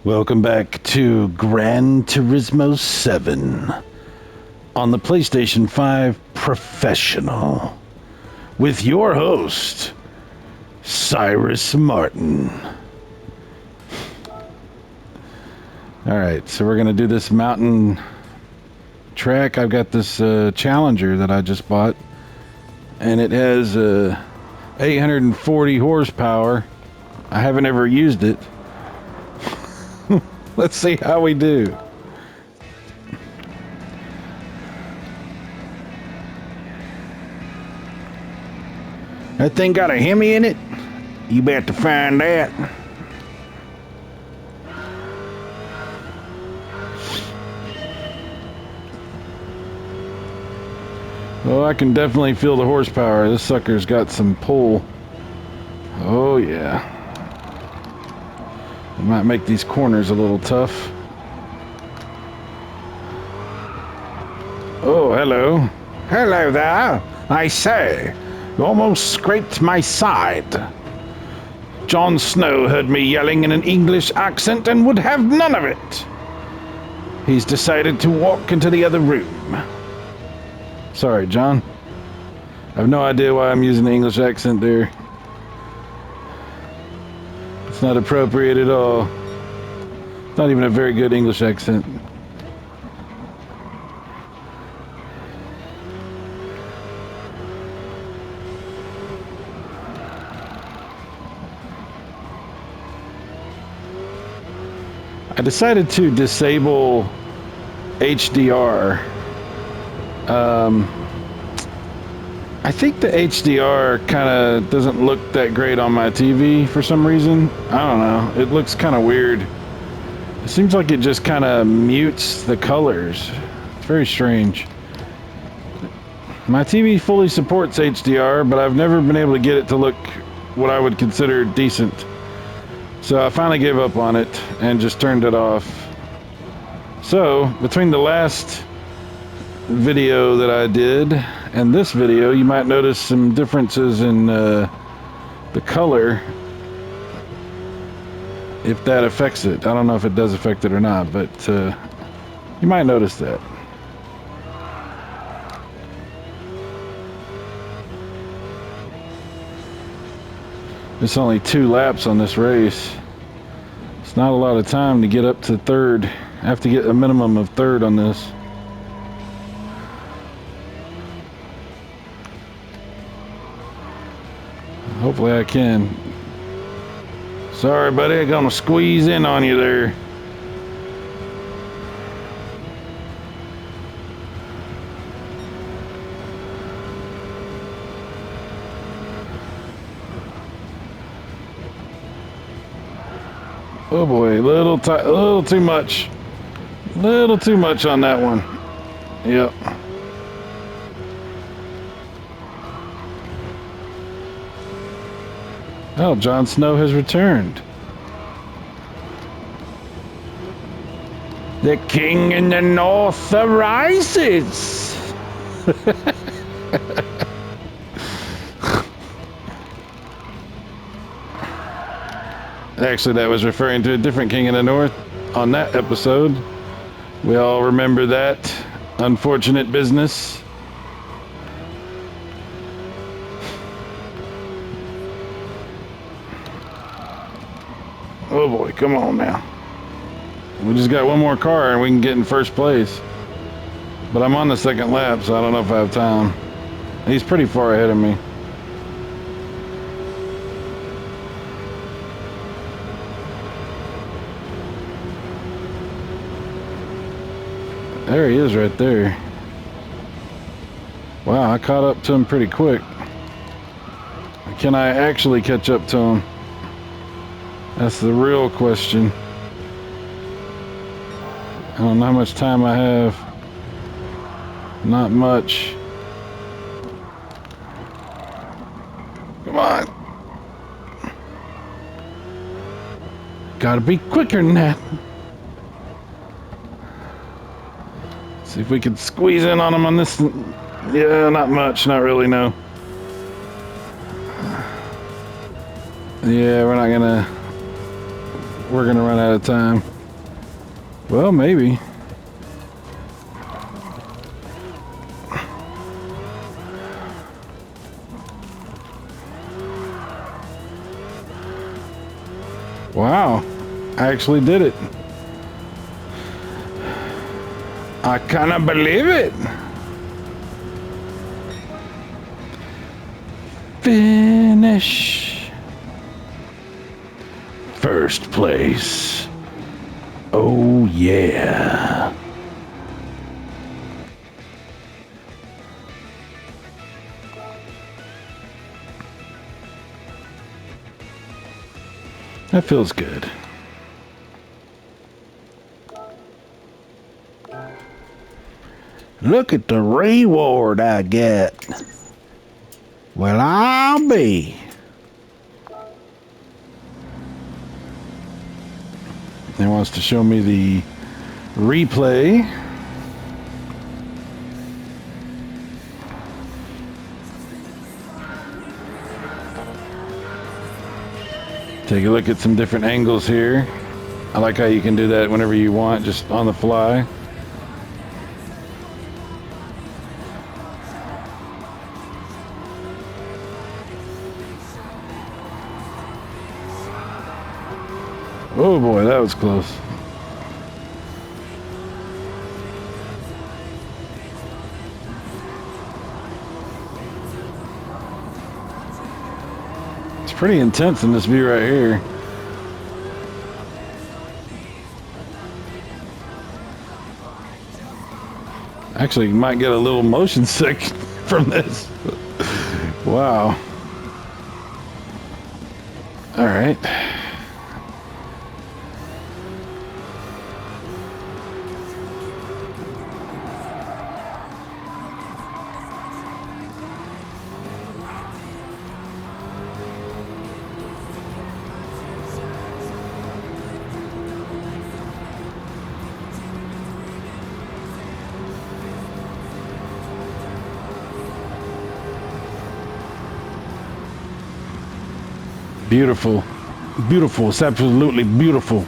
Welcome back to Gran Turismo 7 on the PlayStation 5 Professional with your host, Cyrus Martin. Alright, so we're going to do this mountain track. I've got this Challenger that I just bought, and it has 840 horsepower. I haven't ever used it. Let's see how we do. That thing got a Hemi in it? You bet to find that. Oh, I can definitely feel the horsepower. This sucker's got some pull. Oh, yeah. It might make these corners a little tough. Oh, hello. Hello there. I say, you almost scraped my side. Jon Snow heard me yelling in an English accent and would have none of it. He's decided to walk into the other room. Sorry, John. I have no idea why I'm using an English accent there. It's not appropriate at all. It's not even a very good English accent. I decided to disable HDR. I think the HDR kind of doesn't look that great on my TV for some reason. I don't know. It looks kind of weird. It seems like it just kind of mutes the colors. It's very strange. My TV fully supports HDR, but I've never been able to get it to look what I would consider decent. So I finally gave up on it and just turned it off. So, between the last video that I did and this video, you might notice some differences in the color, if that affects it. I don't know if it does affect it or not, but you might notice that. It's only 2 laps on this race. It's not a lot of time to get up to third. I have to get a minimum of third on this. Hopefully I can. Sorry, buddy, I'm gonna squeeze in on you there. Oh boy, a little too much. Little too much on that one. Yep. Oh, Jon Snow has returned. The king in the north arises. Actually, that was referring to a different king in the north on that episode. We all remember that unfortunate business. Oh boy, come on now. We just got one more car and we can get in first place. But I'm on the second lap, so I don't know if I have time. He's pretty far ahead of me. There he is right there. Wow, I caught up to him pretty quick. Can I actually catch up to him? That's the real question. I don't know how much time I have. Not much. Come on. Gotta be quicker than that. See if we can squeeze in on him on this. Yeah, not much. Not really, no. Yeah, we're not gonna we're gonna run out of time. Well, maybe. Wow, I actually did it. I cannot believe it. Finish. First place. Oh yeah. That feels good. Look at the reward I get. Well, I'll be. It wants to show me the replay. Take a look at some different angles here. I like how you can do that whenever you want, just on the fly. Oh boy, that was close. It's pretty intense in this view right here. Actually, you might get a little motion sick from this. Wow. All right. Beautiful. Beautiful. It's absolutely beautiful.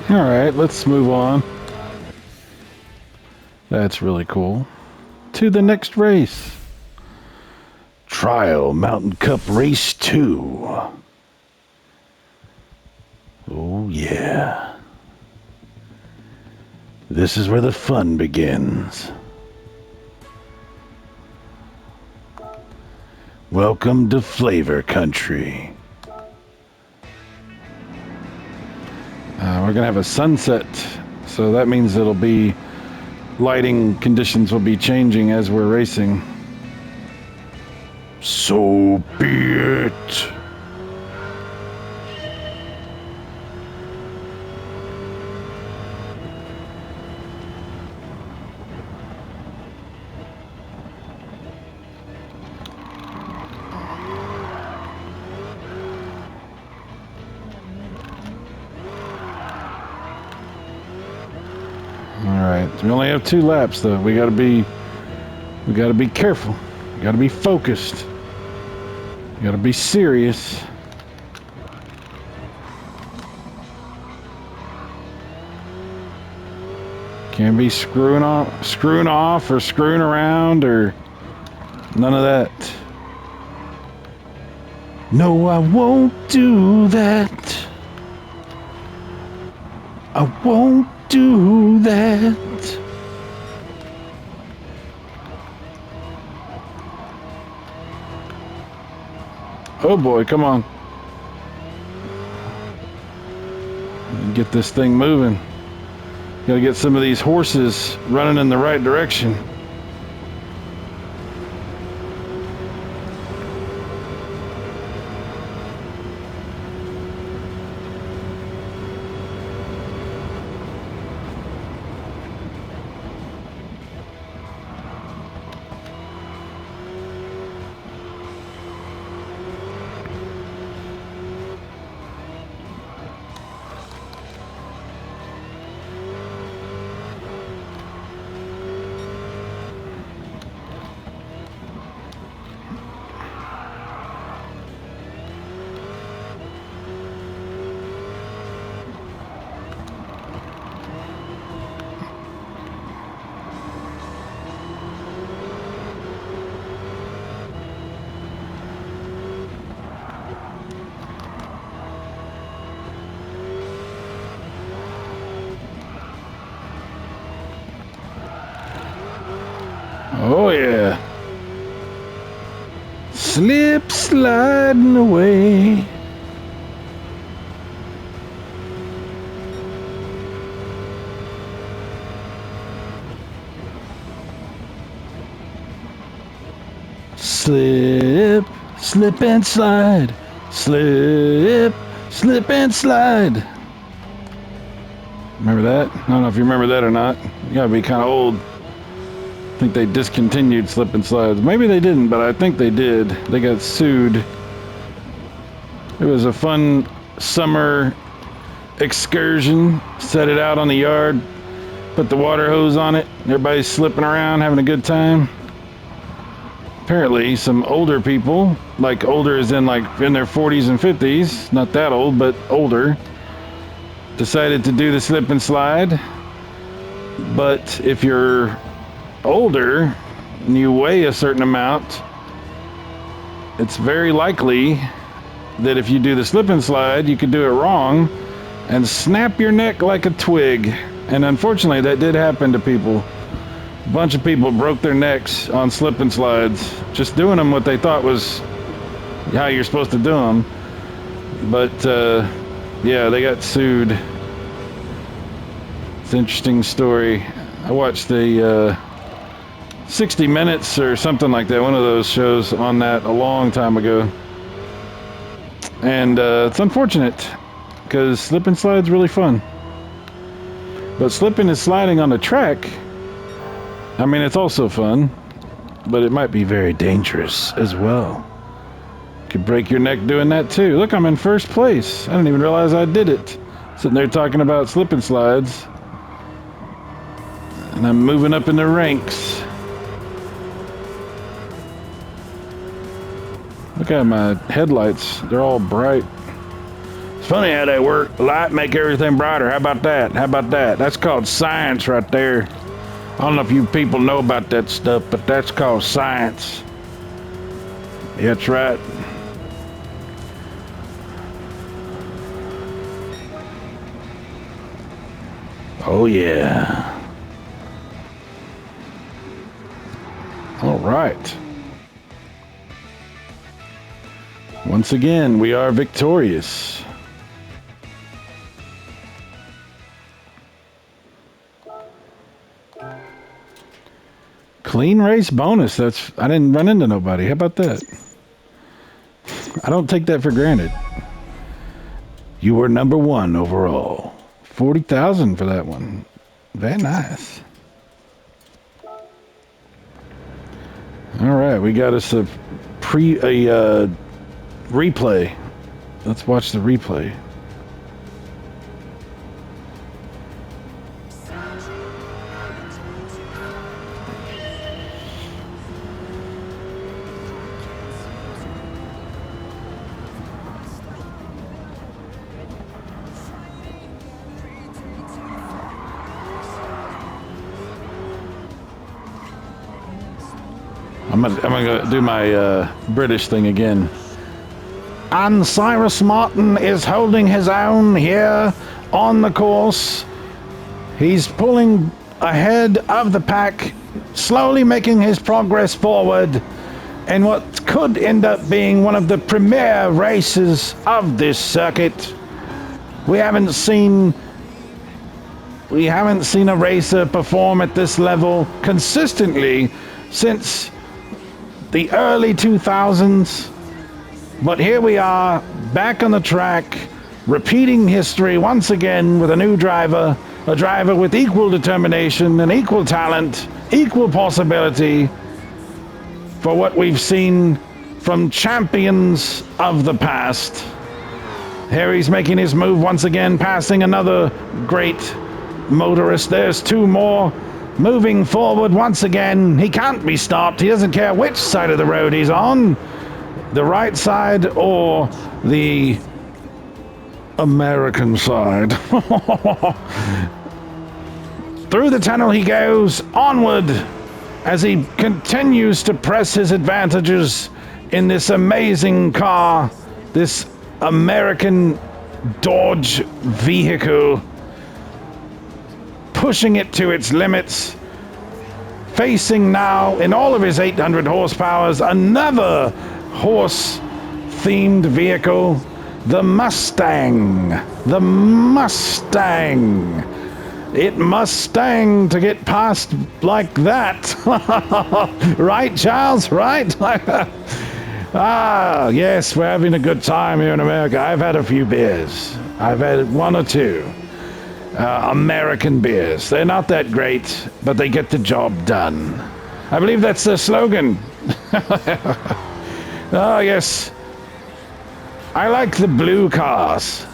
All right, let's move on. That's really cool. To the next race. Trial Mountain Cup Race 2. Oh yeah. This is where the fun begins. Welcome to Flavor Country. We're gonna have a sunset, so that means it'll be lighting conditions will be changing as we're racing. So be it. We only have 2 laps though. We gotta be careful. We gotta be focused. We gotta be serious. Can't be screwing off or screwing around or none of that. No, I won't do that. I won't do that. Oh boy, come on. Get this thing moving. Gotta get some of these horses running in the right direction. Oh yeah. Slip sliding away. Slip, slip and slide. Slip, slip and slide. Remember that? I don't know if you remember that or not. You gotta be kind of old. I think they discontinued slip and slides. Maybe they didn't, but I think they did. They got sued. It was a fun summer excursion. Set it out on the yard, put the water hose on it. Everybody's slipping around, having a good time. Apparently, some older people, like older as in like in their 40s and 50s, not that old, but older, decided to do the slip and slide. But if you're older and you weigh a certain amount, it's very likely that if you do the slip and slide, you could do it wrong and snap your neck like a twig. And unfortunately, that did happen to people. A bunch of people broke their necks on slip and slides, just doing them what they thought was how you're supposed to do them. But yeah, they got sued. It's an interesting story. I watched the 60 Minutes or something like that, one of those shows on that a long time ago. And it's unfortunate because slip and slide's really fun. But slipping and sliding on the track, I mean, it's also fun, but it might be very dangerous as well. Could break your neck doing that too. Look, I'm in first place. I didn't even realize I did it. Sitting there talking about slip and slides. And I'm moving up in the ranks. Look at my headlights. They're all bright. It's funny how they work. Light make everything brighter. How about that? How about that? That's called science right there. I don't know if you people know about that stuff, but that's called science. Yeah, that's right. Oh, yeah. All right. Once again, we are victorious. Clean race bonus. I didn't run into nobody. How about that? I don't take that for granted. You were number one overall. 40,000 for that one. Very nice. All right, we got us a replay. Let's watch the replay. I'm gonna do my British thing again. And Cyrus Martin is holding his own here on the course. He's pulling ahead of the pack, slowly making his progress forward. in what could end up being one of the premier races of this circuit. We haven't seen a racer perform at this level consistently since the early 2000s. But here we are, back on the track, repeating history once again with a new driver, a driver with equal determination and equal talent, equal possibility for what we've seen from champions of the past. Here he's making his move once again, passing another great motorist. There's two more moving forward once again. He can't be stopped. He doesn't care which side of the road he's on, the right side or the American side. Through the tunnel he goes, onward, as he continues to press his advantages in this amazing car, this American Dodge vehicle, pushing it to its limits, facing now in all of his 800 horsepowers another horse-themed vehicle, the Mustang. The Mustang. It Mustang to get past like that. Right, Charles? Right? Ah, yes, we're having a good time here in America. I've had a few beers. I've had one or two. American beers. They're not that great, but they get the job done. I believe that's the slogan. Oh, yes. I like the blue cars.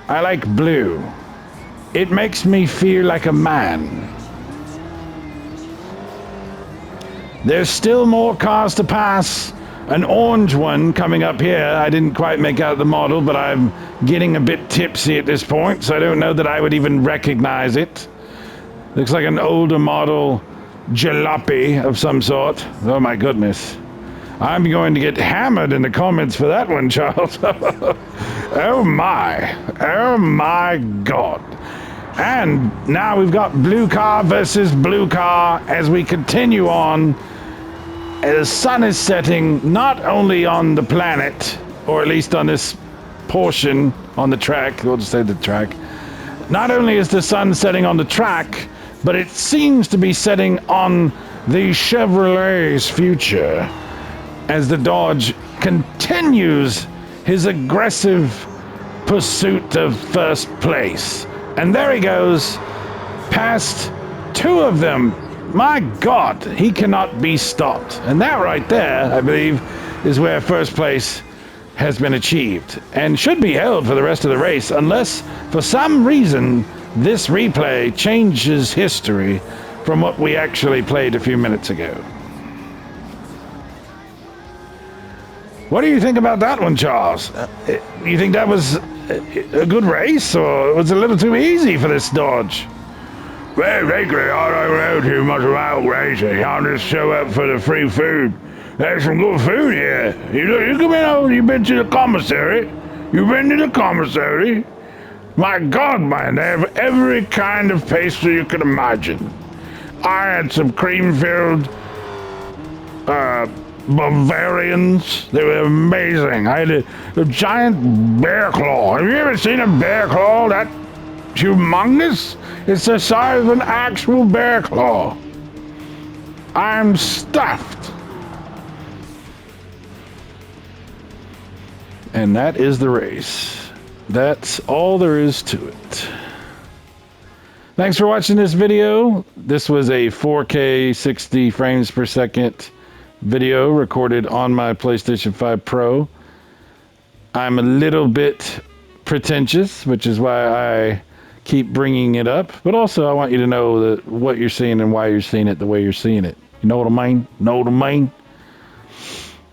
I like blue. It makes me feel like a man. There's still more cars to pass. An orange one coming up here. I didn't quite make out the model, but I'm getting a bit tipsy at this point, so I don't know that I would even recognize it. Looks like an older model jalopy of some sort. Oh my goodness. I'm going to get hammered in the comments for that one, Charles. Oh my God. And now we've got blue car versus blue car as we continue on. The sun is setting not only on the planet, or at least on this portion on the track, we'll just say the track. Not only is the sun setting on the track, but it seems to be setting on the Chevrolet's future as the Dodge continues his aggressive pursuit of first place. And there he goes, past two of them. My God, he cannot be stopped. And that right there, I believe, is where first place has been achieved and should be held for the rest of the race, unless for some reason this replay changes history from what we actually played a few minutes ago. What do you think about that one, Charles? You think that was a good race, or was it a little too easy for this Dodge? Well, frankly, I don't know too much about racing. I just show up for the free food. There's some good food here. You come in over, you've been to the commissary. You've been to the commissary. My God, man, they have every kind of pastry you can imagine. I had some cream-filled Bavarians. They were amazing. I had a giant bear claw. Have you ever seen a bear claw? That humongous? It's the size of an actual bear claw. I'm stuffed. And that is the race. That's all there is to it. Thanks for watching this video. This was a 4K 60 frames per second video recorded on my PlayStation 5 Pro. I'm a little bit pretentious, which is why I keep bringing it up, but also I want you to know that what you're seeing and why you're seeing it the way you're seeing it. You know what I mean? Know what I mean?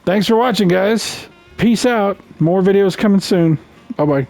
Thanks for watching, guys. Peace out. More videos coming soon. Bye-bye.